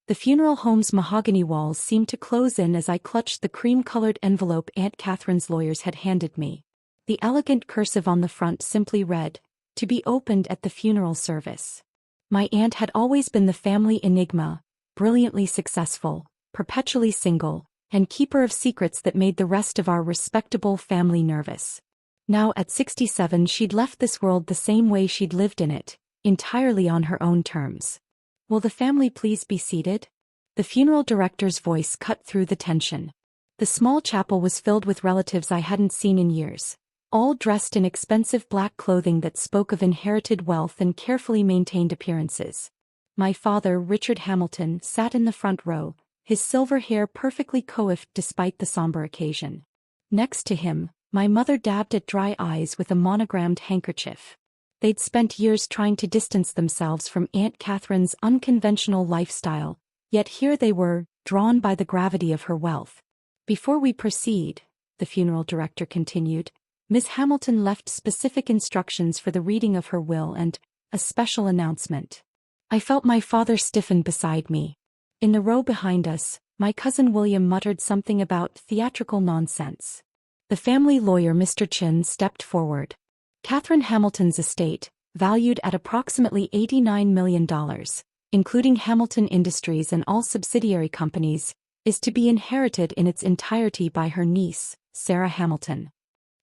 The funeral home's mahogany walls seemed to close in as I clutched the cream-colored envelope Aunt Katherine's lawyers had handed me. The elegant cursive on the front simply read, "To be opened at the funeral service." My aunt had always been the family enigma, brilliantly successful, perpetually single, and keeper of secrets that made the rest of our respectable family nervous. Now at 67 she'd left this world the same way she'd lived in it, entirely on her own terms. "Will the family please be seated?" The funeral director's voice cut through the tension. The small chapel was filled with relatives I hadn't seen in years, all dressed in expensive black clothing that spoke of inherited wealth and carefully maintained appearances. My father, Richard Hamilton, sat in the front row, his silver hair perfectly coiffed despite the somber occasion. Next to him, my mother dabbed at dry eyes with a monogrammed handkerchief. They'd spent years trying to distance themselves from Aunt Katherine's unconventional lifestyle, yet here they were, drawn by the gravity of her wealth. "Before we proceed," the funeral director continued, "Miss Hamilton left specific instructions for the reading of her will and a special announcement." I felt my father stiffen beside me. In the row behind us, my cousin William muttered something about theatrical nonsense. The family lawyer, Mr. Chin, stepped forward. "Catherine Hamilton's estate, valued at approximately $89 million, including Hamilton Industries and all subsidiary companies, is to be inherited in its entirety by her niece, Sarah Hamilton."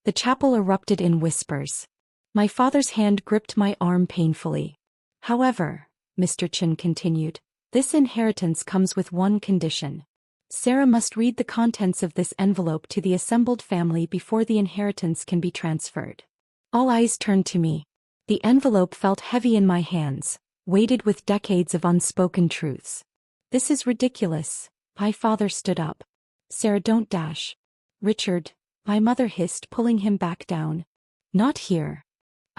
The chapel erupted in whispers. My father's hand gripped my arm painfully. "However," Mr. Chin continued, "this inheritance comes with one condition. Sarah must read the contents of this envelope to the assembled family before the inheritance can be transferred." All eyes turned to me. The envelope felt heavy in my hands, weighted with decades of unspoken truths. "This is ridiculous." My father stood up. "Sarah, don't dash." "Richard," my mother hissed, pulling him back down. "Not here."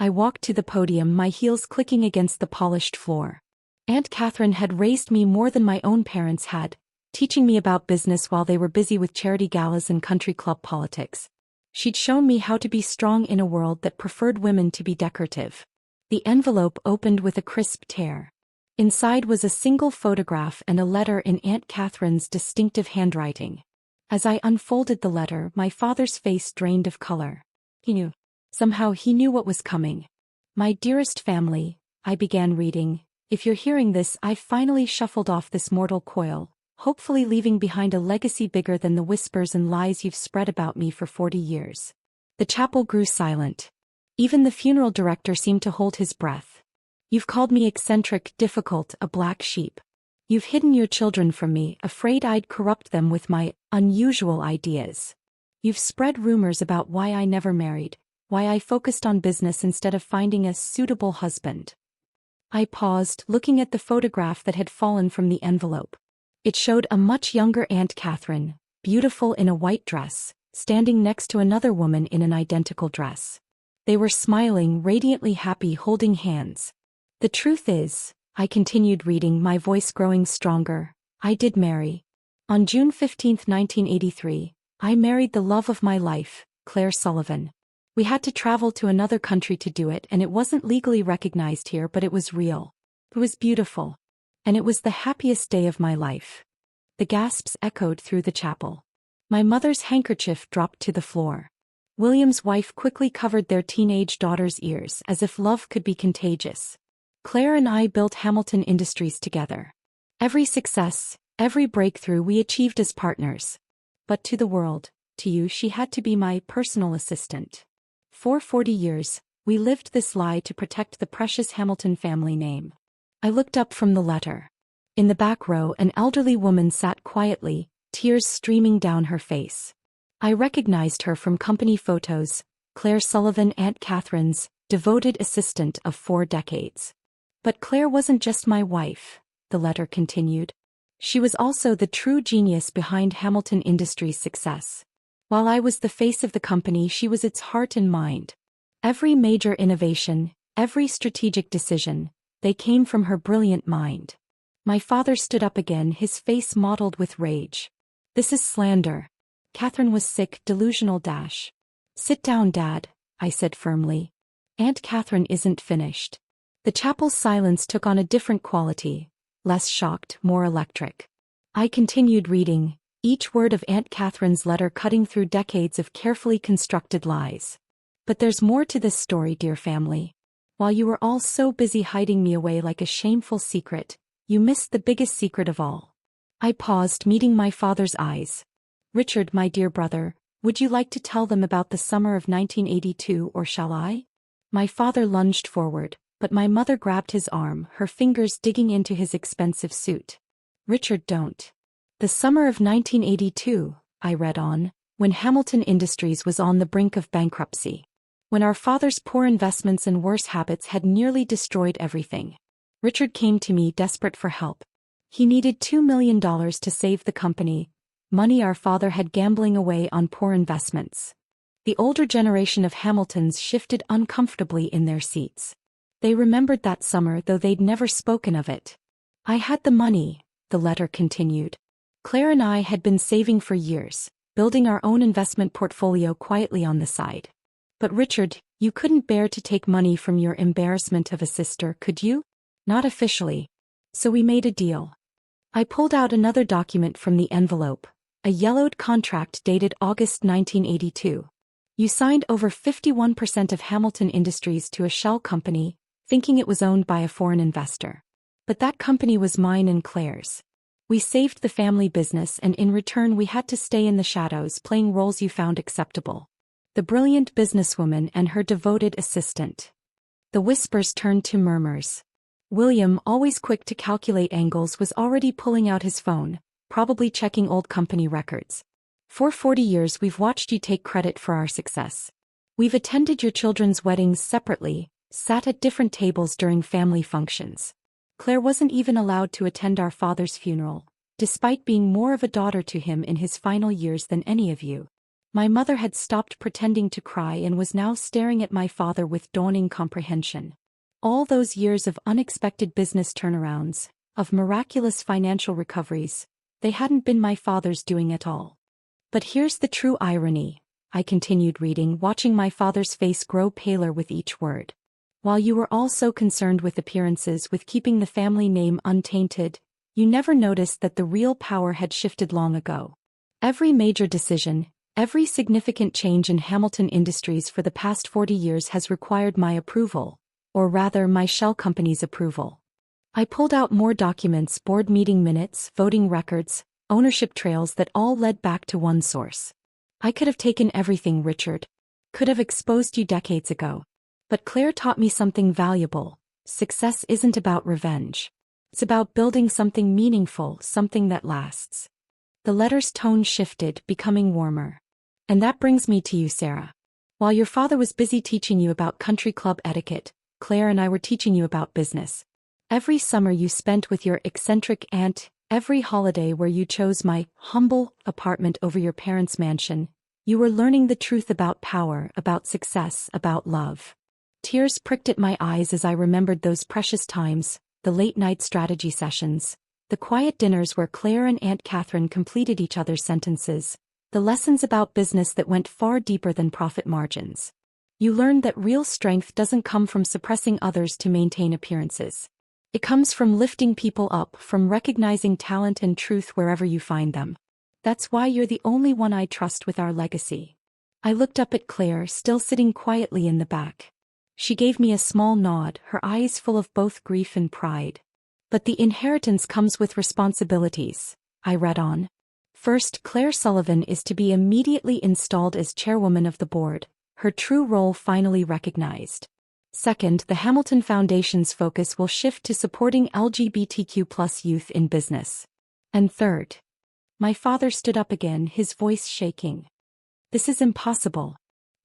I walked to the podium, my heels clicking against the polished floor. Aunt Katherine had raised me more than my own parents had, teaching me about business while they were busy with charity galas and country club politics. She'd shown me how to be strong in a world that preferred women to be decorative. The envelope opened with a crisp tear. Inside was a single photograph and a letter in Aunt Katherine's distinctive handwriting. As I unfolded the letter, my father's face drained of color. He knew. Somehow he knew what was coming. "My dearest family," I began reading, "if you're hearing this, I've finally shuffled off this mortal coil, hopefully leaving behind a legacy bigger than the whispers and lies you've spread about me for 40 years. The chapel grew silent. Even the funeral director seemed to hold his breath. "You've called me eccentric, difficult, a black sheep. You've hidden your children from me, afraid I'd corrupt them with my unusual ideas. You've spread rumors about why I never married, why I focused on business instead of finding a suitable husband." I paused, looking at the photograph that had fallen from the envelope. It showed a much younger Aunt Katherine, beautiful in a white dress, standing next to another woman in an identical dress. They were smiling, radiantly happy, holding hands. "The truth is," I continued reading, my voice growing stronger, "I did marry. On June 15, 1983, I married the love of my life, Claire Sullivan. We had to travel to another country to do it, and it wasn't legally recognized here, but it was real. It was beautiful. And it was the happiest day of my life." The gasps echoed through the chapel. My mother's handkerchief dropped to the floor. William's wife quickly covered their teenage daughter's ears, as if love could be contagious. "Claire and I built Hamilton Industries together. Every success, every breakthrough we achieved as partners. But to the world, to you, she had to be my personal assistant. For 40 years, we lived this lie to protect the precious Hamilton family name." I looked up from the letter. In the back row, an elderly woman sat quietly, tears streaming down her face. I recognized her from company photos, Claire Sullivan, Aunt Katherine's devoted assistant of 4 decades. "But Claire wasn't just my wife," the letter continued. "She was also the true genius behind Hamilton Industries' success. While I was the face of the company, she was its heart and mind. Every major innovation, every strategic decision, they came from her brilliant mind." My father stood up again, his face mottled with rage. "This is slander." Catherine was sick, delusional dash. "Sit down, Dad," I said firmly. "Aunt Katherine isn't finished." The chapel's silence took on a different quality, less shocked, more electric. I continued reading, each word of Aunt Katherine's letter cutting through decades of carefully constructed lies. But there's more to this story, dear family. While you were all so busy hiding me away like a shameful secret, you missed the biggest secret of all. I paused, meeting my father's eyes. Richard, my dear brother, would you like to tell them about the summer of 1982, or shall I? My father lunged forward, but my mother grabbed his arm, her fingers digging into his expensive suit. Richard, don't. The summer of 1982, I read on, when Hamilton Industries was on the brink of bankruptcy. When our father's poor investments and worse habits had nearly destroyed everything. Richard came to me desperate for help. He needed $2 million to save the company, money our father had gambling away on poor investments. The older generation of Hamiltons shifted uncomfortably in their seats. They remembered that summer, though they'd never spoken of it. I had the money, the letter continued. Claire and I had been saving for years, building our own investment portfolio quietly on the side. But Richard, you couldn't bear to take money from your embarrassment of a sister, could you? Not officially. So we made a deal. I pulled out another document from the envelope, a yellowed contract dated August 1982. You signed over 51% of Hamilton Industries to a shell company, thinking it was owned by a foreign investor. But that company was mine and Claire's. We saved the family business, and in return we had to stay in the shadows playing roles you found acceptable. The brilliant businesswoman and her devoted assistant. The whispers turned to murmurs. William, always quick to calculate angles, was already pulling out his phone, probably checking old company records. For 40 years we've watched you take credit for our success. We've attended your children's weddings separately, sat at different tables during family functions. Claire wasn't even allowed to attend our father's funeral, despite being more of a daughter to him in his final years than any of you. My mother had stopped pretending to cry and was now staring at my father with dawning comprehension. All those years of unexpected business turnarounds, of miraculous financial recoveries, they hadn't been my father's doing at all. But here's the true irony, I continued reading, watching my father's face grow paler with each word. While you were all so concerned with appearances, with keeping the family name untainted, you never noticed that the real power had shifted long ago. Every major decision, every significant change in Hamilton Industries for the past 40 years has required my approval, or rather my shell company's approval. I pulled out more documents, board meeting minutes, voting records, ownership trails that all led back to one source. I could have taken everything, Richard. Could have exposed you decades ago. But Claire taught me something valuable. Success isn't about revenge. It's about building something meaningful, something that lasts. The letter's tone shifted, becoming warmer. And that brings me to you, Sarah. While your father was busy teaching you about country club etiquette, Claire and I were teaching you about business. Every summer you spent with your eccentric aunt, every holiday where you chose my humble apartment over your parents' mansion, you were learning the truth about power, about success, about love. Tears pricked at my eyes as I remembered those precious times, the late-night strategy sessions, the quiet dinners where Claire and Aunt Katherine completed each other's sentences, the lessons about business that went far deeper than profit margins. You learned that real strength doesn't come from suppressing others to maintain appearances. It comes from lifting people up, from recognizing talent and truth wherever you find them. That's why you're the only one I trust with our legacy. I looked up at Claire, still sitting quietly in the back. She gave me a small nod, her eyes full of both grief and pride. But the inheritance comes with responsibilities, I read on. First, Claire Sullivan is to be immediately installed as chairwoman of the board, her true role finally recognized. Second, the Hamilton Foundation's focus will shift to supporting LGBTQ+ youth in business. And third, my father stood up again, his voice shaking. This is impossible.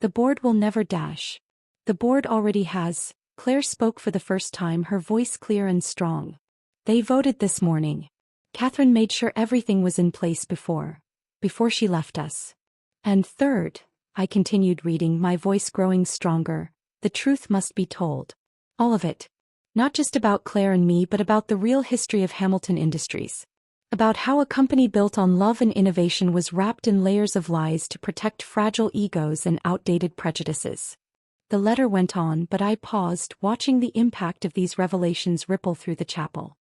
The board will never dash. The board already has. Claire spoke for the first time, her voice clear and strong. They voted this morning. Katherine made sure everything was in place before she left us. And third, I continued reading, my voice growing stronger, the truth must be told. All of it. Not just about Claire and me, but about the real history of Hamilton Industries. About how a company built on love and innovation was wrapped in layers of lies to protect fragile egos and outdated prejudices. The letter went on, but I paused, watching the impact of these revelations ripple through the chapel.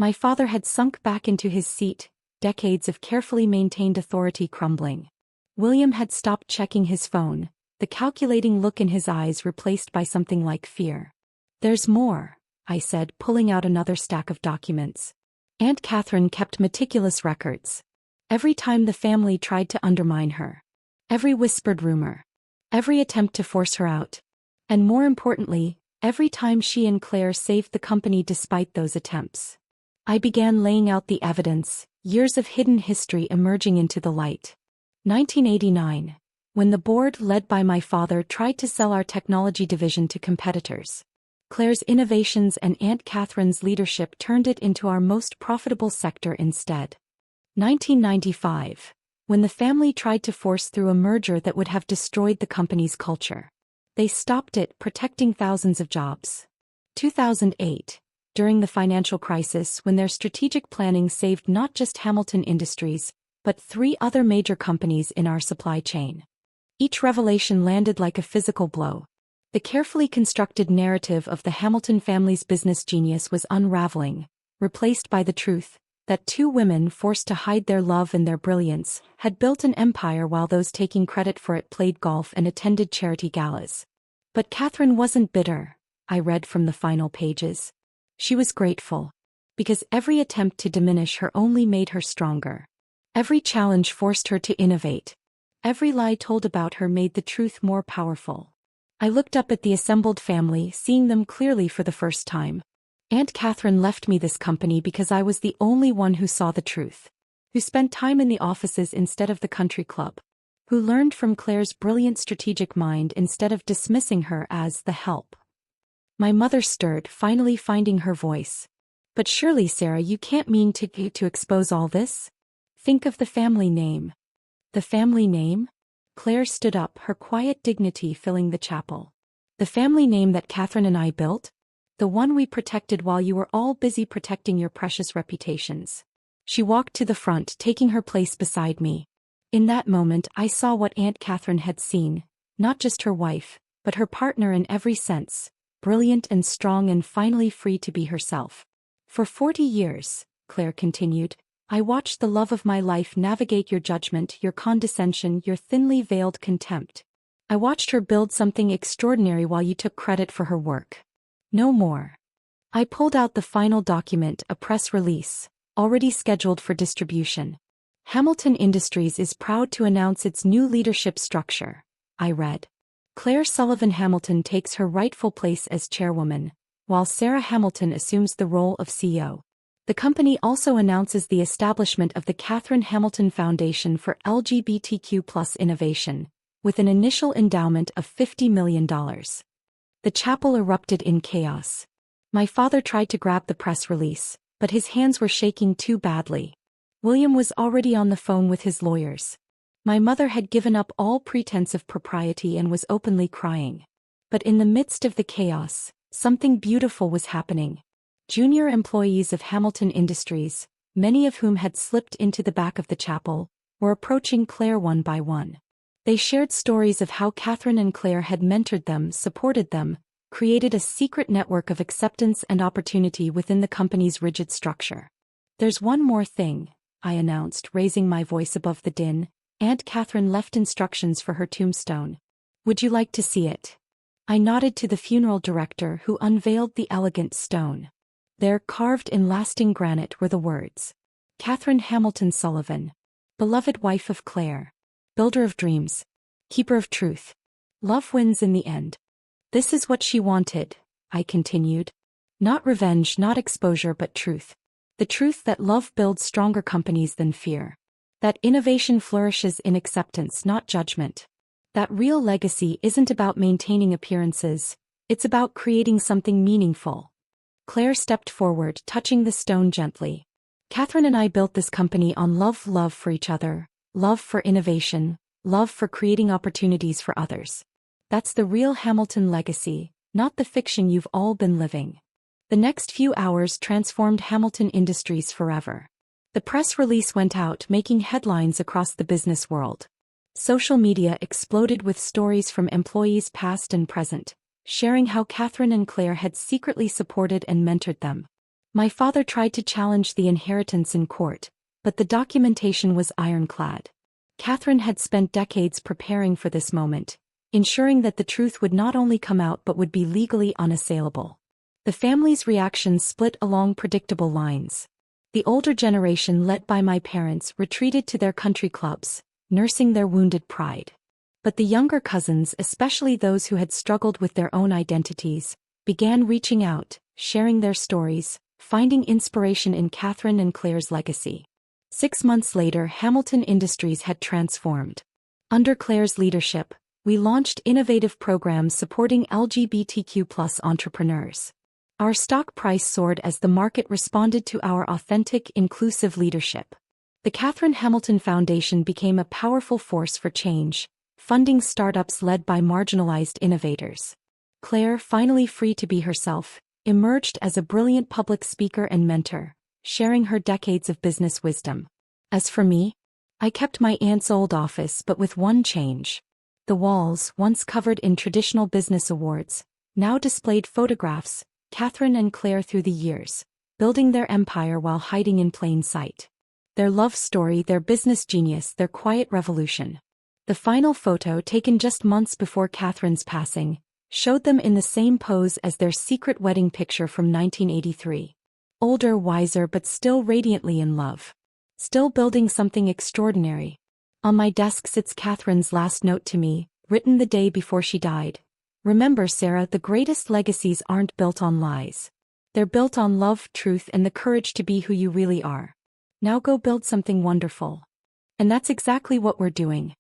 My father had sunk back into his seat, decades of carefully maintained authority crumbling. William had stopped checking his phone, the calculating look in his eyes replaced by something like fear. "There's more," I said, pulling out another stack of documents. Aunt Katherine kept meticulous records. Every time the family tried to undermine her. Every whispered rumor. Every attempt to force her out. And more importantly, every time she and Claire saved the company despite those attempts. I began laying out the evidence, years of hidden history emerging into the light. 1989. When the board led by my father tried to sell our technology division to competitors. Claire's innovations and Aunt Katherine's leadership turned it into our most profitable sector instead. 1995. When the family tried to force through a merger that would have destroyed the company's culture. They stopped it, protecting thousands of jobs. 2008. During the financial crisis when their strategic planning saved not just Hamilton Industries, but 3 other major companies in our supply chain. Each revelation landed like a physical blow. The carefully constructed narrative of the Hamilton family's business genius was unraveling, replaced by the truth that 2 women forced to hide their love and their brilliance had built an empire while those taking credit for it played golf and attended charity galas. But Katherine wasn't bitter, I read from the final pages. She was grateful. Because every attempt to diminish her only made her stronger. Every challenge forced her to innovate. Every lie told about her made the truth more powerful. I looked up at the assembled family, seeing them clearly for the first time. Aunt Katherine left me this company because I was the only one who saw the truth. Who spent time in the offices instead of the country club. Who learned from Claire's brilliant strategic mind instead of dismissing her as the help. My mother stirred, finally finding her voice. "But surely, Sarah, you can't mean to expose all this? Think of the family name." "The family name?" Claire stood up, her quiet dignity filling the chapel. "The family name that Katherine and I built? The one we protected while you were all busy protecting your precious reputations." She walked to the front, taking her place beside me. In that moment I saw what Aunt Katherine had seen, not just her wife, but her partner in every sense, brilliant and strong and finally free to be herself. "For 40 years, Claire continued, I watched the love of my life navigate your judgment, your condescension, your thinly veiled contempt. I watched her build something extraordinary while you took credit for her work. No more." I pulled out the final document, a press release, already scheduled for distribution. "Hamilton Industries is proud to announce its new leadership structure," I read. "Claire Sullivan Hamilton takes her rightful place as chairwoman, while Sarah Hamilton assumes the role of CEO. The company also announces the establishment of the Katherine Hamilton Foundation for LGBTQ+ innovation, with an initial endowment of $50 million. The chapel erupted in chaos. My father tried to grab the press release, but his hands were shaking too badly. William was already on the phone with his lawyers. My mother had given up all pretense of propriety and was openly crying. But in the midst of the chaos, something beautiful was happening. Junior employees of Hamilton Industries, many of whom had slipped into the back of the chapel, were approaching Claire one by one. They shared stories of how Katherine and Claire had mentored them, supported them, created a secret network of acceptance and opportunity within the company's rigid structure. "There's one more thing," I announced, raising my voice above the din. "Aunt Katherine left instructions for her tombstone. Would you like to see it?" I nodded to the funeral director, who unveiled the elegant stone. There, carved in lasting granite, were the words, "Katherine Hamilton Sullivan, beloved wife of Claire, builder of dreams, keeper of truth. Love wins in the end." "This is what she wanted," I continued. "Not revenge, not exposure, but truth. The truth that love builds stronger companies than fear. That innovation flourishes in acceptance, not judgment. That real legacy isn't about maintaining appearances, it's about creating something meaningful." Claire stepped forward, touching the stone gently. "Katherine and I built this company on love for each other, love for innovation, love for creating opportunities for others. That's the real Hamilton legacy, not the fiction you've all been living." The next few hours transformed Hamilton Industries forever. The press release went out, making headlines across the business world. Social media exploded with stories from employees past and present, sharing how Katherine and Claire had secretly supported and mentored them. My father tried to challenge the inheritance in court, but the documentation was ironclad. Katherine had spent decades preparing for this moment, ensuring that the truth would not only come out but would be legally unassailable. The family's reactions split along predictable lines. The older generation, led by my parents, retreated to their country clubs, nursing their wounded pride. But the younger cousins, especially those who had struggled with their own identities, began reaching out, sharing their stories, finding inspiration in Katherine and Claire's legacy. 6 months later, Hamilton Industries had transformed. Under Claire's leadership, we launched innovative programs supporting LGBTQ+ entrepreneurs. Our stock price soared as the market responded to our authentic, inclusive leadership. The Katherine Hamilton Foundation became a powerful force for change, funding startups led by marginalized innovators. Claire, finally free to be herself, emerged as a brilliant public speaker and mentor, sharing her decades of business wisdom. As for me, I kept my aunt's old office, but with one change. The walls, once covered in traditional business awards, now displayed photographs, Katherine and Claire through the years, building their empire while hiding in plain sight. Their love story, their business genius, their quiet revolution. The final photo, taken just months before Katherine's passing, showed them in the same pose as their secret wedding picture from 1983. Older, wiser, but still radiantly in love. Still building something extraordinary. On my desk sits Katherine's last note to me, written the day before she died. Remember, Sarah, the greatest legacies aren't built on lies. They're built on love, truth, and the courage to be who you really are. Now go build something wonderful. And that's exactly what we're doing.